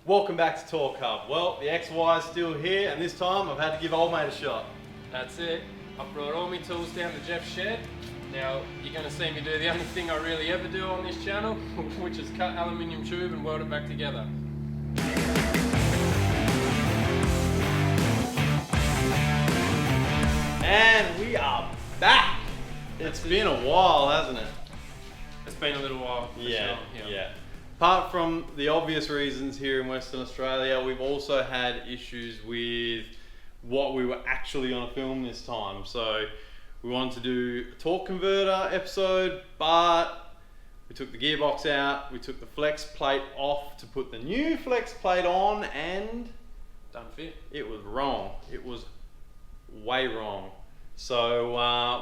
Welcome back to Talk Hub. Well, the XY is still here, and this time I've had to give old mate a shot. That's it. I've brought all my tools down to Jeff's shed. Now, you're going to see me do the only thing I really ever do on this channel, which is cut aluminium tube and weld it back together. And we are back! It's been a while, hasn't it? It's been a little while. For Yeah, sure. yeah. Apart from the obvious reasons here in Western Australia, we've also had issues with what we were actually going to film this time. So we wanted to do a torque converter episode, but we took the gearbox out, we took the flex plate off to put the new flex plate on, and Don't fit. it was wrong. It was way wrong. So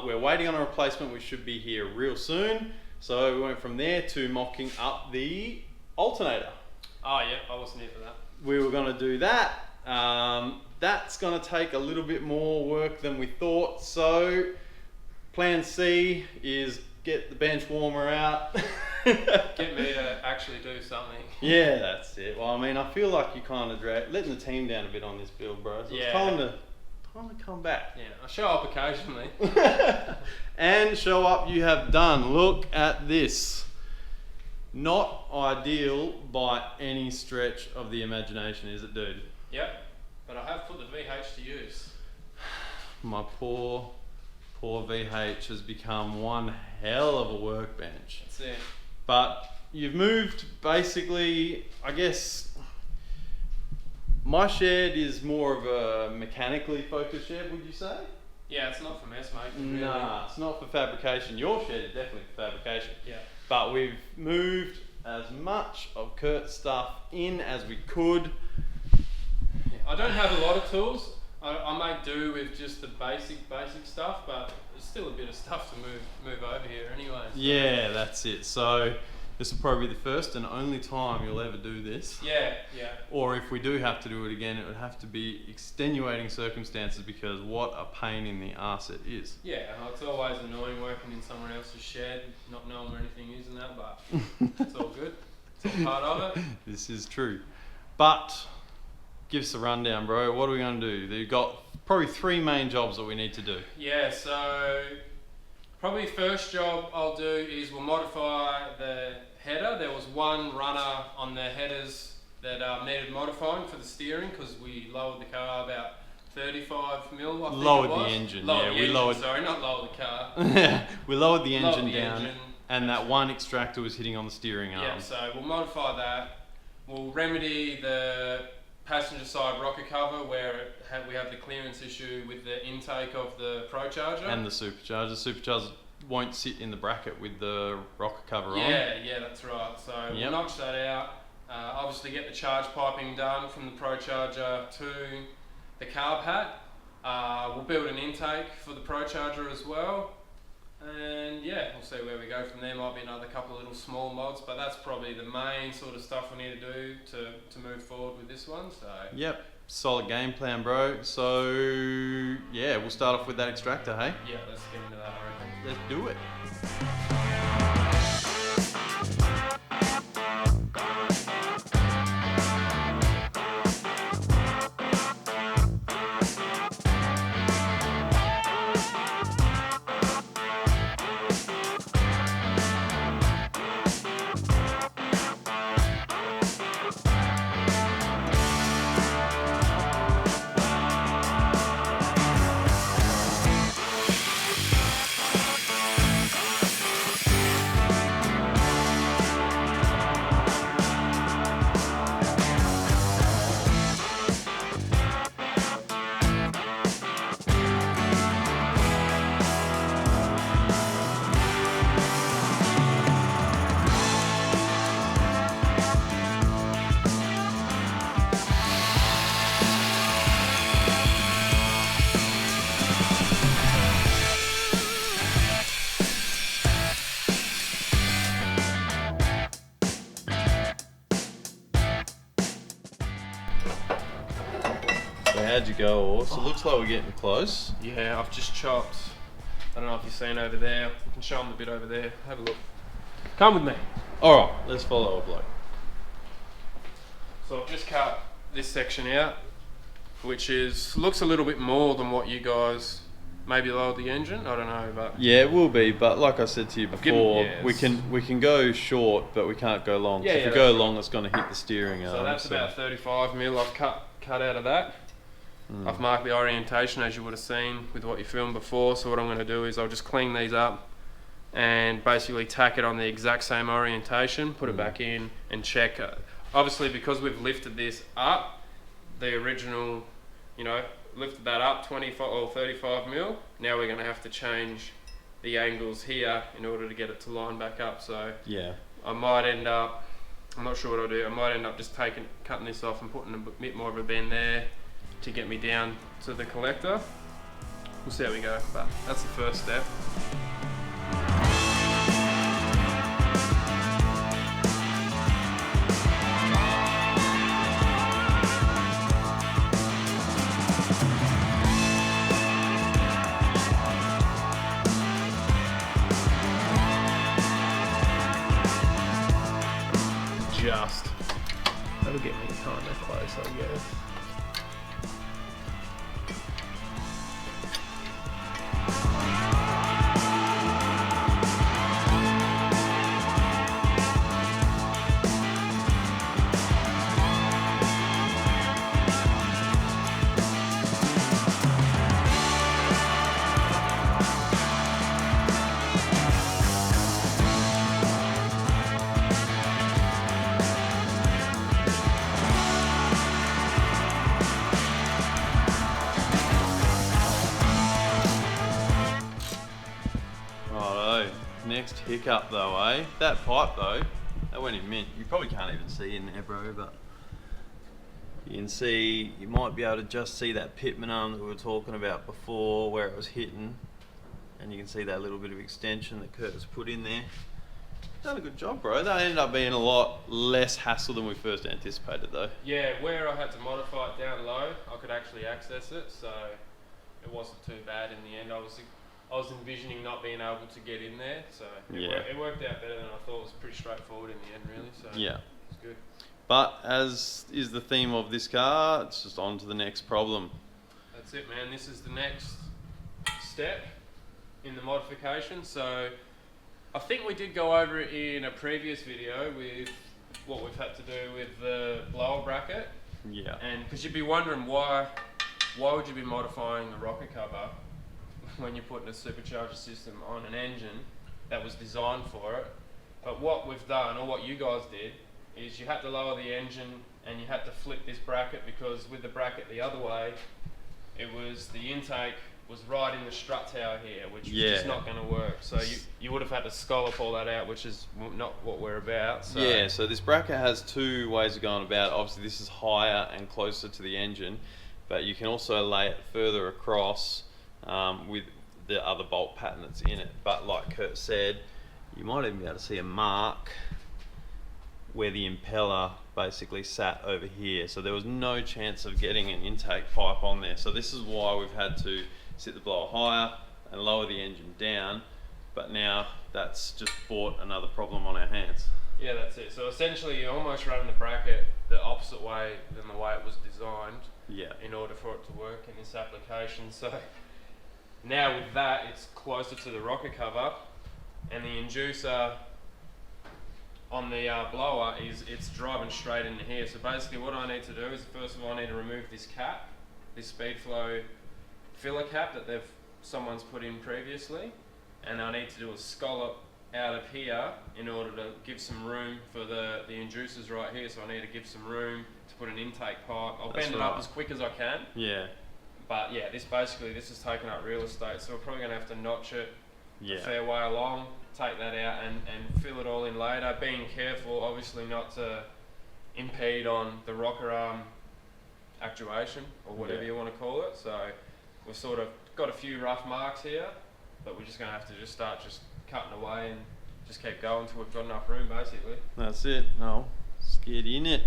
we're waiting on a replacement, which should be here real soon. So we went from there to mocking up the alternator. Oh yeah, I wasn't here for that. We were going to do that. That's going to take a little bit more work than we thought. So plan C is get the bench warmer out. Get me to actually do something. Yeah, that's it. Well, I mean, I feel like you kind of letting the team down a bit on this build, bro. So Yeah. it's time to come back. Yeah, I show up occasionally. And show up you have done. Look at this. Not ideal by any stretch of the imagination, is it, dude? Yep, but I have put the VH to use. My poor VH has become one hell of a workbench. That's it. But you've moved basically, I guess, my shed is more of a mechanically focused shed, would you say? Yeah, it's not for mess making, really. Nah, it's not for fabrication. Your shed is definitely for fabrication. Yeah. But we've moved as much of Kurt's stuff in as we could. I don't have a lot of tools. I make do with just the basic stuff, but there's still a bit of stuff to move over here anyway. So. Yeah, that's it. So this will probably be the first and only time you'll ever do this. Yeah. Or if we do have to do it again, it would have to be extenuating circumstances, because what a pain in the arse it is. Yeah, it's always annoying working in someone else's shed, not knowing where anything is and that, but it's all good. It's all part of it. This is true. But give us a rundown, bro. What are we going to do? You've got probably 3 main jobs that we need to do. Yeah, so probably first job I'll do is we'll modify the header. There was one runner on the headers that needed modifying for the steering, because we lowered the car about 35 mil, I think Lowered it was. the engine, Lowered yeah. the We engine, lowered. sorry, not lowered the car. We lowered the Lowered engine the down, engine. and that one extractor was hitting on the steering arm. Yeah, so we'll modify that. We'll remedy the passenger side rocker cover where we have the clearance issue with the intake of the Procharger. And the supercharger. The supercharger won't sit in the bracket with the rocker cover on. Yeah, that's right. So Yep. we'll notch that out. Obviously get the charge piping done from the Procharger to the carb hat. We'll build an intake for the Procharger as well. And yeah, we'll see where we go from there. Might be another couple of little small mods, but that's probably the main sort of stuff we need to do to move forward with this one. So Yep, solid game plan, bro. So yeah, we'll start off with that extractor, hey? yeah, let's get into that, I reckon. Let's do it. How'd you go, Ors? It looks like we're getting close. Yeah, I've just chopped. I don't know if you've seen over there. You can show them the bit over there. Have a look. Come with me. Alright, let's follow a bloke. So I've just cut this section out, which looks a little bit more than what you guys maybe lowered the engine. I don't know, but yeah, it will be. But like I said to you before, yeah, we can go short, but we can't go long. Yeah, so if we go long, it's going to hit the steering arm. So that's about 35 mil I've cut out of that. I've marked the orientation as you would have seen with what you filmed before. So what I'm going to do is I'll just clean these up and basically tack it on the exact same orientation, put it back in and check. Obviously, because we've lifted this up, the original, you know, lifted that up 25 or 35 mil. Now we're going to have to change the angles here in order to get it to line back up. So yeah, I might end up, I'm not sure what I'll do, I might end up just cutting this off and putting a bit more of a bend there to get me down to the collector. We'll see how we go, but that's the first step. That'll get me kind of close, I guess. Next hiccup though, eh? That pipe though, that went in mint. You probably can't even see in there, bro, but you can see, you might be able to just see that pitman arm that we were talking about before where it was hitting, and you can see that little bit of extension that Kurt has put in there. Done a good job, bro. That ended up being a lot less hassle than we first anticipated though. Yeah, where I had to modify it down low, I could actually access it, so it wasn't too bad in the end. I was envisioning not being able to get in there, so it worked out better than I thought. It was pretty straightforward in the end, really. So yeah, it's good. But as is the theme of this car, it's just on to the next problem. That's it, man. This is the next step in the modification. So I think we did go over it in a previous video with what we've had to do with the blower bracket. Yeah. And because you'd be wondering why would you be modifying the rocker cover when you're putting a supercharger system on an engine that was designed for it. But what we've done, or what you guys did, is you had to lower the engine and you had to flip this bracket, because with the bracket the other way, the intake was right in the strut tower here, which was just not going to work. So you would have had to scallop all that out, which is not what we're about. So. Yeah, so this bracket has two ways of going about it. Obviously this is higher and closer to the engine, but you can also lay it further across with the other bolt pattern that's in it. But like Kurt said, you might even be able to see a mark where the impeller basically sat over here. So there was no chance of getting an intake pipe on there. So this is why we've had to sit the blower higher and lower the engine down. But now that's just brought another problem on our hands. Yeah, that's it. So essentially you're almost running the bracket the opposite way than the way it was designed. Yeah. In order for it to work in this application. So now with that, it's closer to the rocker cover, and the inducer on the blower it's driving straight into here. So basically what I need to do is, first of all, I need to remove this cap, this Speedflow filler cap that someone's put in previously, and I need to do a scallop out of here in order to give some room for the inducers right here. So I need to give some room to put an intake pipe. I'll bend it up as quick as I can. Yeah. But yeah, this is taking up real estate, so we're probably going to have to notch it a fair way along, take that out and fill it all in later, being careful obviously not to impede on the rocker arm actuation, or whatever you want to call it. So we've sort of got a few rough marks here, but we're just going to have to start cutting away and just keep going until we've got enough room, basically. That's it. No, let's get in it.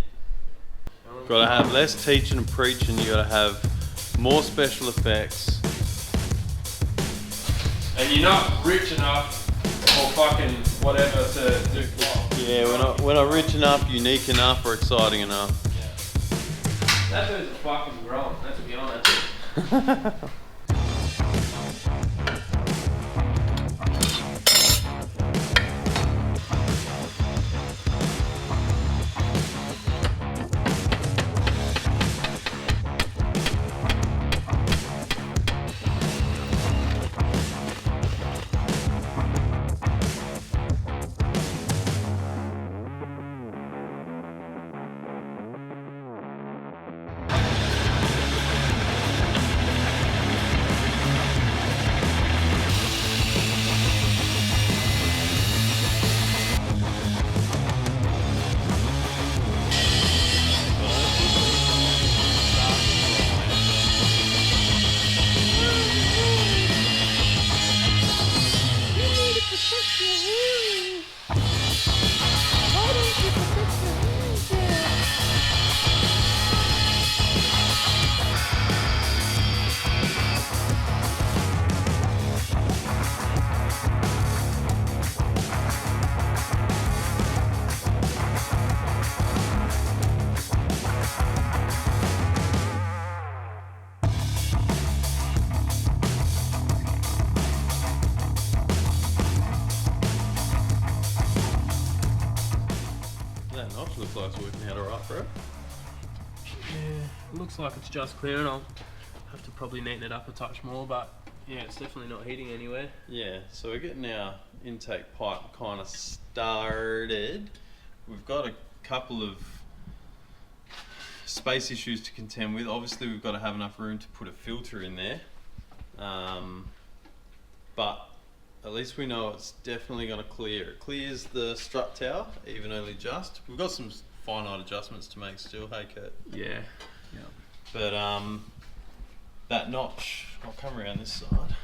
Got to have less teaching and preaching. You got to have more special effects. And you're not rich enough or fucking whatever to do. Yeah, we're not rich enough, unique enough, or exciting enough. Yeah. That dude's a fucking grunt, let's be honest. That notch looks like it's working out alright, bro. Yeah, it looks like it's just clearing. I'll have to probably neaten it up a touch more, but yeah, it's definitely not heating anywhere. Yeah, so we're getting our intake pipe kind of started. We've got a couple of space issues to contend with. Obviously we've got to have enough room to put a filter in there, but at least we know it's definitely going to clear. It clears the strut tower, even only just. We've got some finite adjustments to make still, hey Kurt? Yeah. But that notch, I'll come around this side.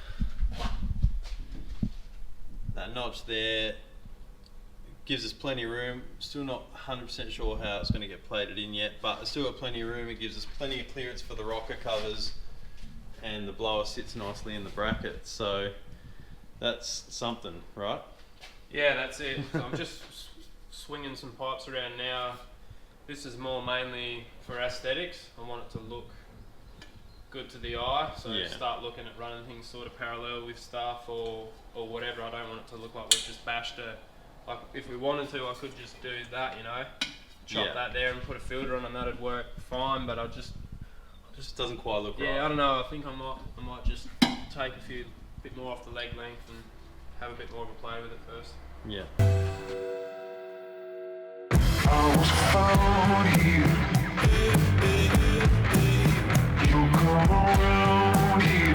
That notch there gives us plenty of room. Still not 100% sure how it's going to get plated in yet, but it's still got plenty of room. It gives us plenty of clearance for the rocker covers, and the blower sits nicely in the bracket. So that's something, right? Yeah, that's it. So I'm just swinging some pipes around now. This is more mainly for aesthetics. I want it to look good to the eye, so Yeah. start looking at running things sort of parallel with stuff or whatever. I don't want it to look like we've just bashed a, like if we wanted to I could just do that, you know, chop Yeah. that there and put a filter on and that'd work fine, but Just doesn't quite look right. yeah, I don't know, I think I might just take a bit more off the leg length and have a bit more of a play with it first. Yeah. I was found here. You come around here.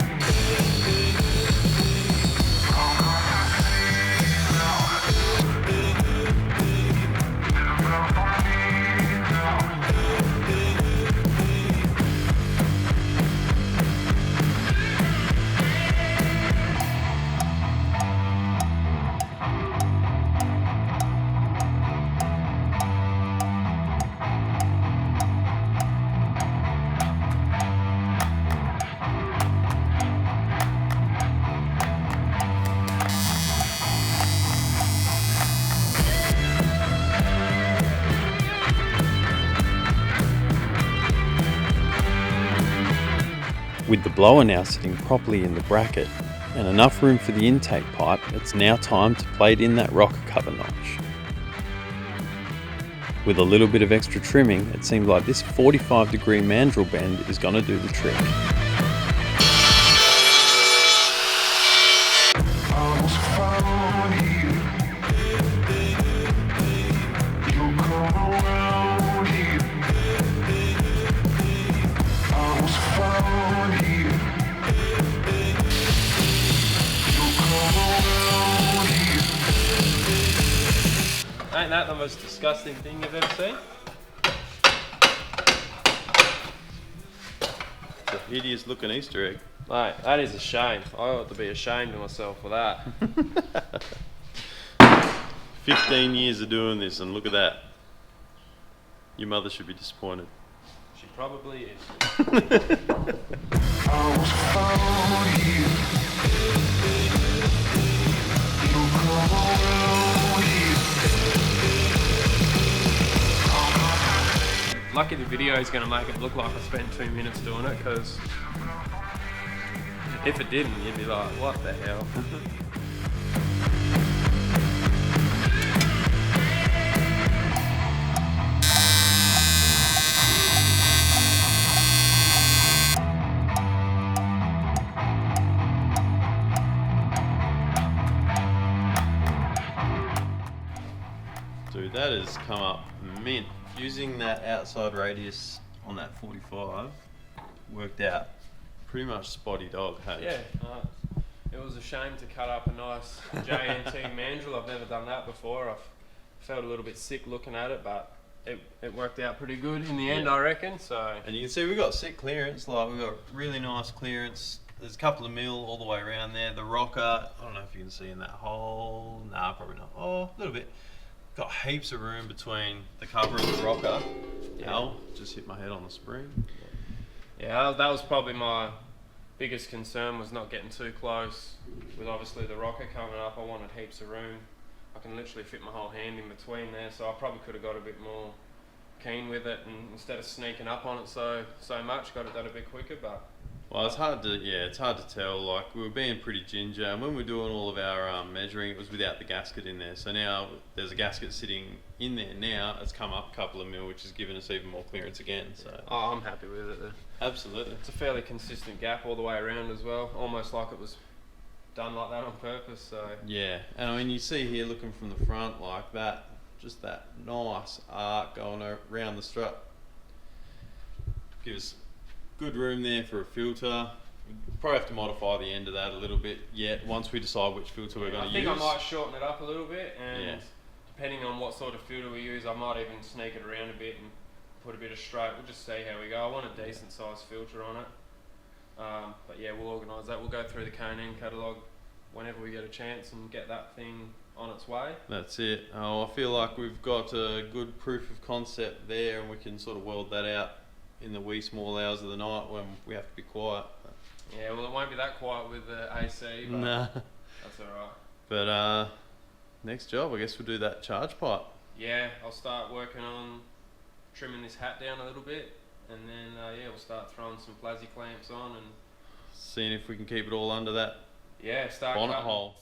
With the blower now sitting properly in the bracket and enough room for the intake pipe, it's now time to plate in that rocker cover notch. With a little bit of extra trimming, it seems like this 45-degree mandrel bend is going to do the trick. I was found here. You come around here. I was found here. You come around here. Ain't that the most disgusting thing you've ever seen? It's a hideous looking Easter egg. Mate, that is a shame. I ought to be ashamed of myself for that. 15 years of doing this and look at that. Your mother should be disappointed. She probably is. I was found here. You come around here. lucky the video is going to make it look like I spent 2 minutes doing it, because if it didn't, you'd be like, what the hell? Dude, that has come up mint. Using that outside radius on that 45 worked out pretty much spotty dog, hey? Yeah, it was a shame to cut up a nice JNT mandrel. I've never done that before. I've felt a little bit sick looking at it, but it worked out pretty good in the end, I reckon. So. And you can see we've got sick clearance, like we've got really nice clearance. There's a couple of mil all the way around there. The rocker, I don't know if you can see in that hole. Nah, probably not. Oh, a little bit. Got heaps of room between the cover and the rocker. Yeah. Ow, just hit my head on the spring. Yeah, that was probably my biggest concern, was not getting too close. With obviously the rocker coming up, I wanted heaps of room. I can literally fit my whole hand in between there, so I probably could have got a bit more keen with it, and instead of sneaking up on it so much, got it done a bit quicker. But Well, it's hard to tell. Like, we were being pretty ginger, and when we were doing all of our measuring, it was without the gasket in there. So now there's a gasket sitting in there now. It's come up a couple of mil, which has given us even more clearance again. So I'm happy with it. absolutely. It's a fairly consistent gap all the way around as well, almost like it was done like that on purpose. So Yeah, and I mean, you see here, looking from the front like that, just that nice arc going around the strut. Gives good room there for a filter. We probably have to modify the end of that a little bit yet once we decide which filter we're going to use. I think I might shorten it up a little bit, and Yeah. depending on what sort of filter we use, I might even sneak it around a bit and put a bit of straight. We'll just see how we go. I want a decent sized filter on it. But yeah, we'll organise that. We'll go through the K&N catalogue whenever we get a chance and get that thing on its way. That's it. Oh, I feel like we've got a good proof of concept there, and we can sort of weld that out in the wee small hours of the night when we have to be quiet. Yeah, well, it won't be that quiet with the AC, but Nah. that's alright. But next job, I guess we'll do that charge pipe. Yeah, I'll start working on trimming this hat down a little bit, and then yeah, we'll start throwing some plastic clamps on, and Seeing if we can keep it all under that yeah, start bonnet cutting. hole.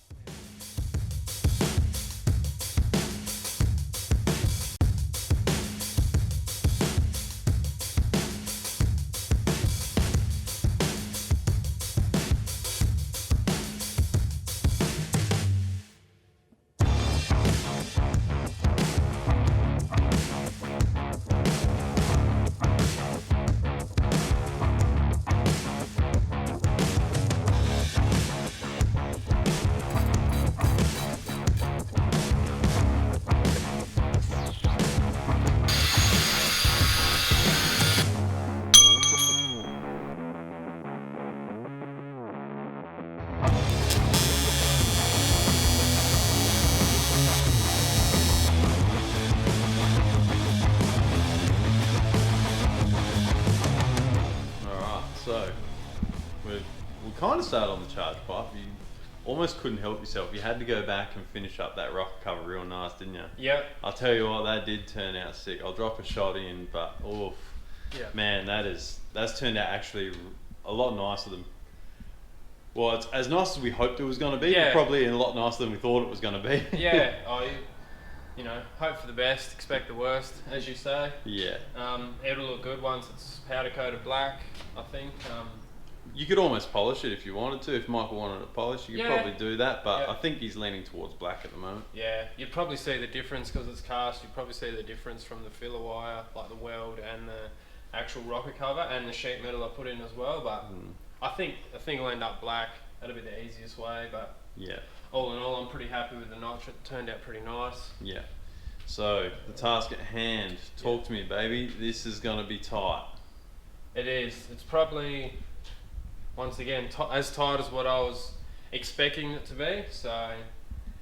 So, we kind of started on the charge pipe. You almost couldn't help yourself. You had to go back and finish up that rocker cover real nice, didn't you? Yep. I'll tell you what, that did turn out sick. I'll drop a shot in, but oof, Yeah. man, that's turned out actually a lot nicer than. Well, it's as nice as we hoped it was going to be, Yeah. but probably a lot nicer than we thought it was going to be. Yeah. You know, hope for the best, expect the worst, as you say. Yeah. It'll look good once it's powder coated black, I think. You could almost polish it if you wanted to. If Michael wanted it polished, you could Yeah. probably do that, but Yeah. I think he's leaning towards black at the moment. Yeah, you'd probably see the difference because it's cast. You'd probably see the difference from the filler wire, like the weld and the actual rocker cover and the sheet metal I put in as well. But I think it'll end up black. That'll be the easiest way. But Yeah. all in all, I'm pretty happy with the notch. It turned out pretty nice. Yeah. So, the task at hand. Talk to me, baby. This is going to be tight. It is. It's probably, once again, as tight as what I was expecting it to be. So,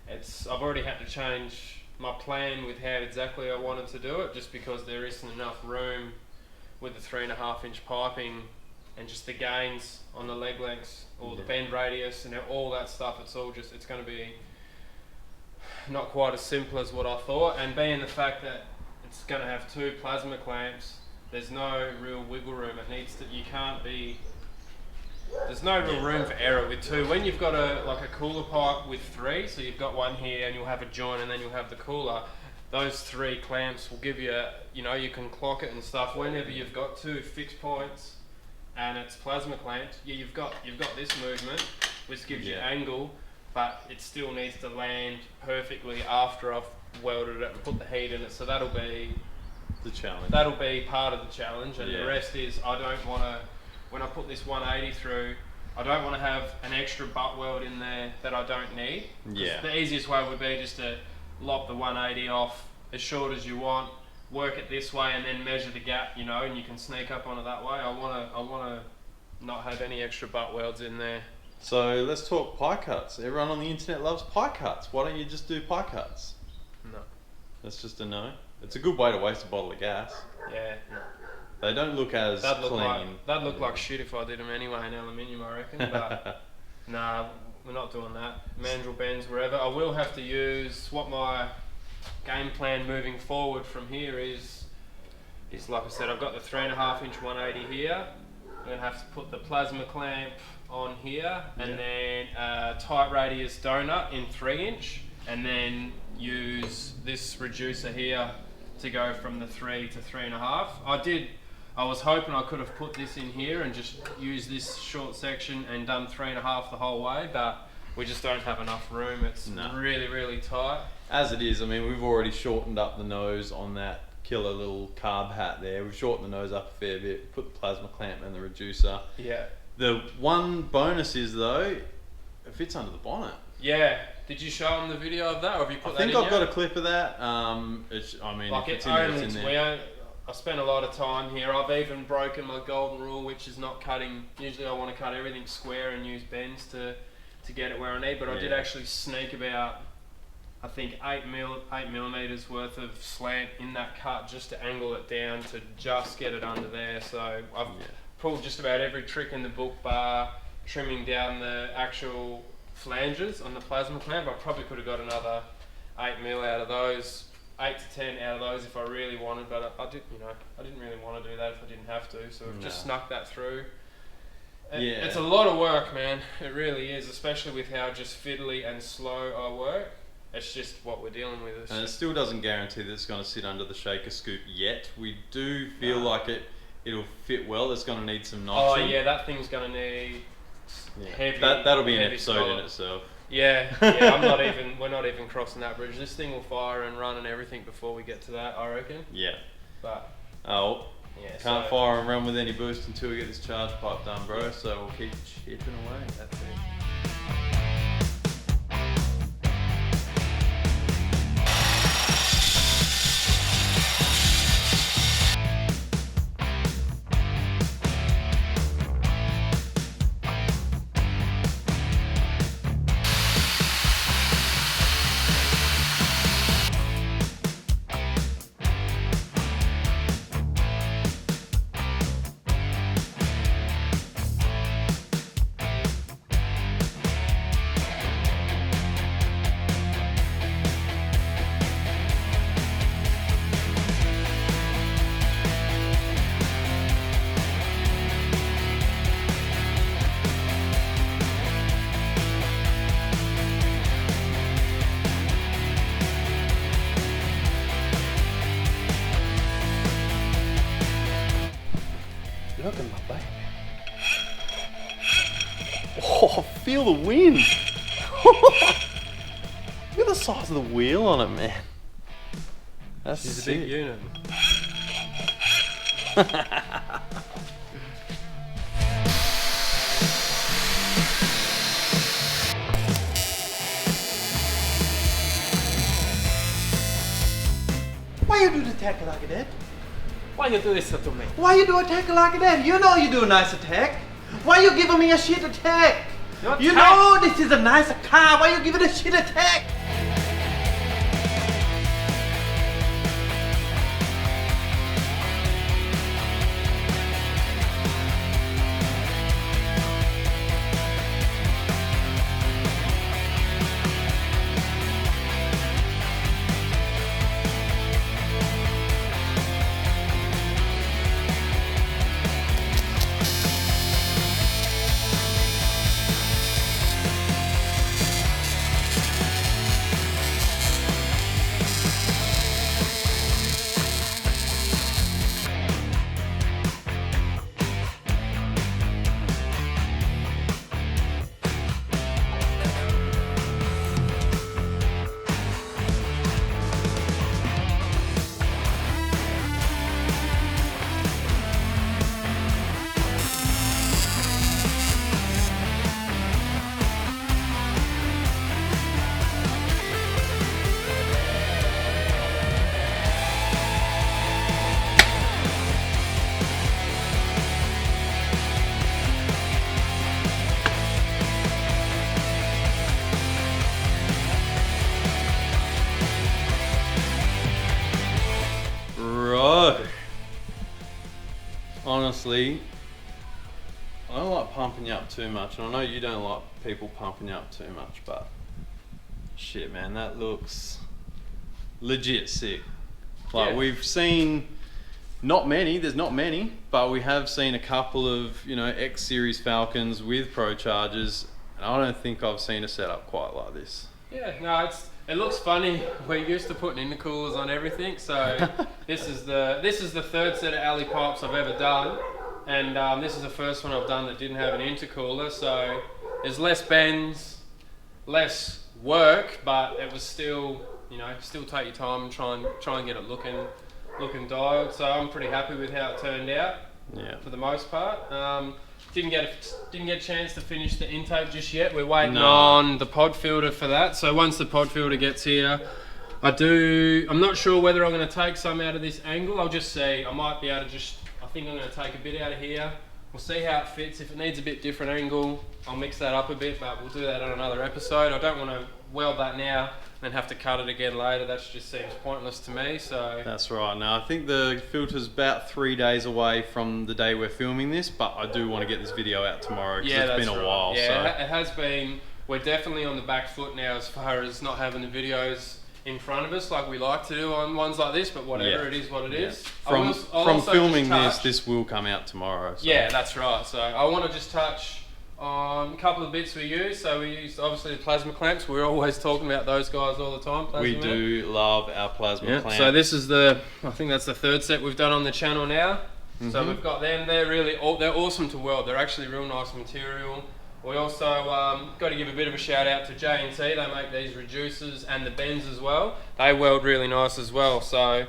I've already had to change my plan with how exactly I wanted to do it, just because there isn't enough room with the 3.5 inch piping and just the gains on the leg lengths or the bend radius and all that stuff. It's going to be not quite as simple as what I thought, and being the fact that it's going to have 2 plasma clamps There's no real wiggle room. It needs to. You can't be. There's no real room for error with 2. When you've got a cooler pipe with 3, so you've got one here and you'll have a joint and then you'll have the cooler. Those 3 clamps will give you, you can clock it and stuff. Whenever you've got 2 fixed points and it's plasma clamped, you've got this movement, which gives you angle, but it still needs to land perfectly after I've welded it and put the heat in it. So that'll be the challenge. That'll be part of the challenge, and the rest is I don't want to. When I put this 180 through, I don't want to have an extra butt weld in there that I don't need. Yeah. The easiest way would be just to lop the 180 off as short as you want, work it this way, and then measure the gap, and you can sneak up on it that way. I want to not have any extra butt welds in there. So let's talk pie cuts. Everyone on the internet loves pie cuts. Why don't you just do pie cuts? No. That's just a no. It's a good way to waste a bottle of gas. Yeah. No. They don't look as clean. That'd look like shit if I did them anyway in aluminium, I reckon. But nah, we're not doing that. Mandrel bends wherever. I will have to use what my game plan moving forward from here is like I said, I've got the 3.5 inch 180 here. I'm gonna have to put the plasma clamp on here, and then tight radius donut in 3 inch, and then use this reducer here to go from the 3 to 3.5. I was hoping I could have put this in here and just used this short section and done 3.5 the whole way, but we just don't have enough room. It's really, really tight. As it is, I mean, we've already shortened up the nose on that killer little carb hat there. We've shortened the nose up a fair bit, put the plasma clamp and the reducer. Yeah. The one bonus is though, it fits under the bonnet. Yeah. Did you show them the video of that, or have you put that in? I think I've got a clip of that. If it's in there, it's in there. I spent a lot of time here. I've even broken my golden rule, which is not cutting. Usually I want to cut everything square and use bends to get it where I need, but I did actually sneak about, I think 8 millimeters worth of slant in that cut just to angle it down to just get it under there. So I've pulled just about every trick in the book, bar trimming down the actual flanges on the plasma clamp. I probably could have got another 8 mil out of those, 8 to 10 out of those if I really wanted, but I didn't really want to do that if I didn't have to, so I've just snuck that through. It's a lot of work, man. It really is, especially with how just fiddly and slow I work. It's just what we're dealing with. And it still doesn't guarantee that it's going to sit under the shaker scoop yet. We do feel like it'll fit well. It's going to need some notching. Oh yeah, that thing's going to need heavy. That'll be an episode solid in itself. Yeah, we're not even crossing that bridge. This thing will fire and run and everything before we get to that, I reckon. Yeah. But can't fire and run with any boost until we get this charge pipe done, bro. So we'll keep chipping away. That's it. Look at my baby. Oh, feel the wind. Look at the size of the wheel on it, man. That's She's sick. a big unit. Why you do the tackle like that? Why you do this to me? Why you do a tackle like that? You know you do a nice attack. Why you giving me a shit attack? You know this is a nice car. Why you give it a shit attack? honestly, I don't like pumping you up too much, and I know you don't like people pumping you up too much, but shit, man, that looks legit sick. Like, Yeah. we've seen not many, there's not many, but we have seen a couple of, you know, X series Falcons with Prochargers, and I don't think I've seen a setup quite like this. Yeah, no, it looks funny. We're used to putting intercoolers on everything, so this is the third set of alley pipes I've ever done, and this is the first one I've done that didn't have an intercooler. So there's less bends, less work, but it was still, you know, still take your time and try and get it looking dialed. So I'm pretty happy with how it turned out. Yeah. For the most part. Didn't get a chance to finish the intake just yet. We're waiting No. on the pod filter for that. So once the pod filter gets here, I'm not sure whether I'm going to take some out of this angle. I'll just see. I might be able to I think I'm going to take a bit out of here. We'll see how it fits. If it needs a bit different angle, I'll mix that up a bit, but we'll do that on another episode. I don't want to weld that now and have to cut it again later. That just seems pointless to me. So That's right. Now, I think the filter's about 3 days away from the day we're filming this, but I do want to get this video out tomorrow because it's been a while. Yeah, So. it has been. We're definitely on the back foot now as far as not having the videos in front of us like we like to do on ones like this, but whatever, Yeah. it is what it Yeah. is. From I'll also filming just touch- this will come out tomorrow. So. Yeah, that's right. So I want to just touch on a couple of bits we use. So we used obviously the plasma clamps. We're always talking about those guys all the time. We Plasma do love our plasma Yeah. clamp. So this is I think that's the third set we've done on the channel now. So we've got them. They're awesome to weld. They're actually real nice material. We also got to give a bit of a shout out to J&T. They make these reducers and the bends as well. They weld really nice as well. So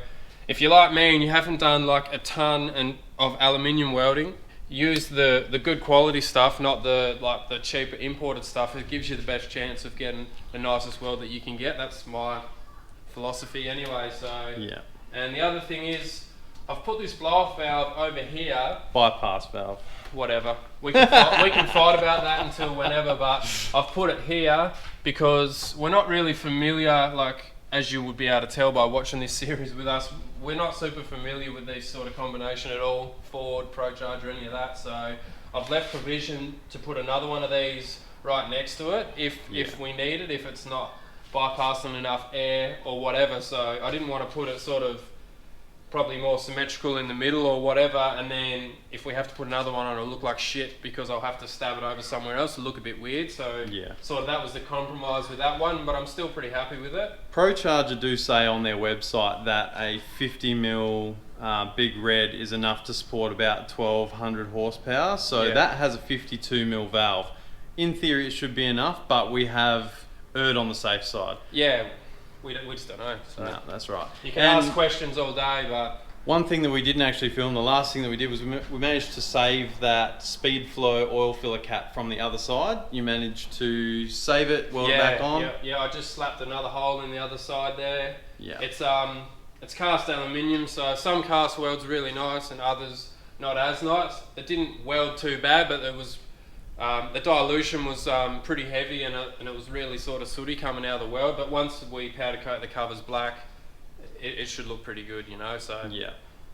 if you're like me and you haven't done like a ton of aluminium welding, use the good quality stuff, not the cheaper imported stuff. It gives you the best chance of getting the nicest weld that you can get. That's my philosophy anyway. So Yeah. And the other thing is, I've put this blow-off valve over here. Bypass valve. Whatever. We can fight about that until whenever, but I've put it here because we're not really familiar, like as you would be able to tell by watching this series with us, we're not super familiar with this sort of combination at all, Ford, Procharged, any of that. So I've left provision to put another one of these right next to it if we need it, if it's not bypassing enough air or whatever. So I didn't want to put it sort of probably more symmetrical in the middle or whatever, and then if we have to put another one on, it'll look like shit because I'll have to stab it over somewhere else. It'll look a bit weird. So Yeah. sort of that was the compromise with that one, but I'm still pretty happy with it. Procharger do say on their website that a 50mm big red is enough to support about 1200 horsepower. So Yeah. that has a 52mm valve. In theory, it should be enough, but we have erred on the safe side. Yeah, we just don't know. So No, that's right. you can And ask questions all day, but one thing that we didn't actually film, the last thing that we did was we managed to save that speed flow oil filler cap from the other side. You managed to save it, weld it back on. yeah, I just slapped another hole in the other side there. Yeah. It's cast aluminium, so some cast welds really nice and others not as nice. It didn't weld too bad, but it was the dilution was pretty heavy and it was really sort of sooty coming out of the weld. But once we powder coat the covers black, it should look pretty good, you know. So Yeah.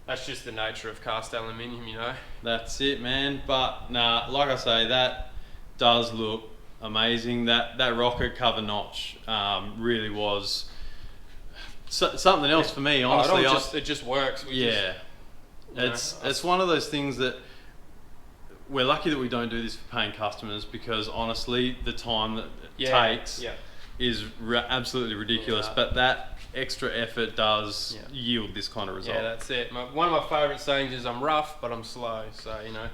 that's just the nature of cast aluminium, you know. That's it, man. But nah, like I say, that does look amazing. That rocket cover notch really was something else for me. Honestly, it just works. yeah, it's one of those things that we're lucky that we don't do this for paying customers, because honestly, the time that it takes is absolutely ridiculous. Yeah. But that extra effort does Yeah. yield this kind of result. Yeah, that's it. One of my favourite sayings is, I'm rough, but I'm slow. So, you know,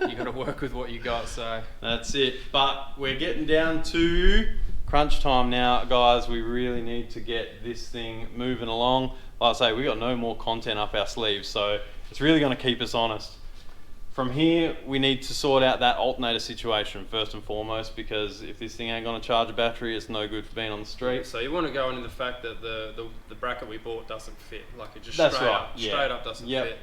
you got to work with what you got. So That's it. But we're getting down to crunch time now, guys. We really need to get this thing moving along. Like I say, we got no more content up our sleeves, so it's really going to keep us honest. From here, we need to sort out that alternator situation first and foremost, because if this thing ain't going to charge a battery, it's no good for being on the street. So you want to go into the fact that the bracket we bought doesn't fit. Like it just That's straight right, up, yeah. straight up doesn't Yep. fit.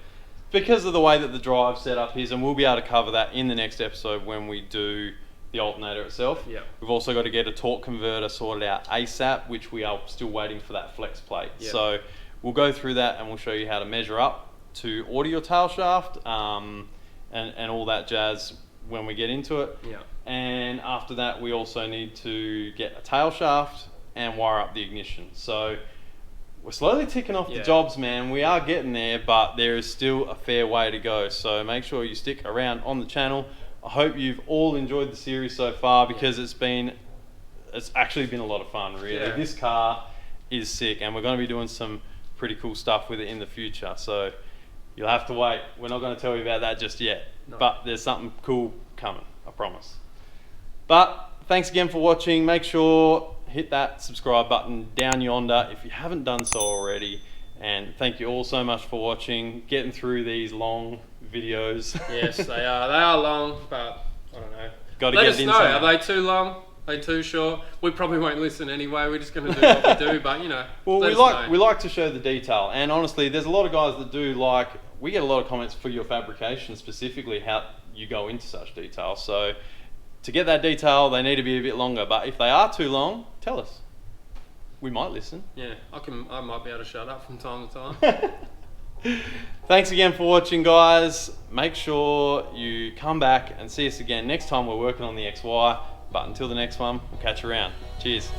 Because of the way that the drive setup is, and we'll be able to cover that in the next episode when we do the alternator itself. Yep. We've also got to get a torque converter sorted out ASAP, which we are still waiting for that flex plate. Yep. So we'll go through that and we'll show you how to measure up to order your tail shaft and all that jazz when we get into it. Yeah. And after that, we also need to get a tail shaft and wire up the ignition. So we're slowly ticking off the jobs, man. We are getting there, but there is still a fair way to go. So make sure you stick around on the channel. I hope you've all enjoyed the series so far, because it's actually been a lot of fun, really. Yeah. This car is sick, and we're going to be doing some pretty cool stuff with it in the future. So you'll have to wait. We're not going to tell you about that just yet, but there's something cool coming, I promise. But thanks again for watching. Make sure hit that subscribe button down yonder if you haven't done so already. And thank you all so much for watching, getting through these long videos. Yes, they are. They are long, but I don't know. Got to Let get us it in know. somehow. Are they too long? Are they too short? We probably won't listen anyway. We're just going to do what we do. But you know, Well, let us know. we like to show the detail, and honestly, there's a lot of guys that do like. We get a lot of comments for your fabrication, specifically how you go into such detail. So to get that detail, they need to be a bit longer. But if they are too long, tell us. We might listen. Yeah, I might be able to shut up from time to time. Thanks again for watching, guys. Make sure you come back and see us again next time we're working on the XY. But until the next one, we'll catch you around. Cheers.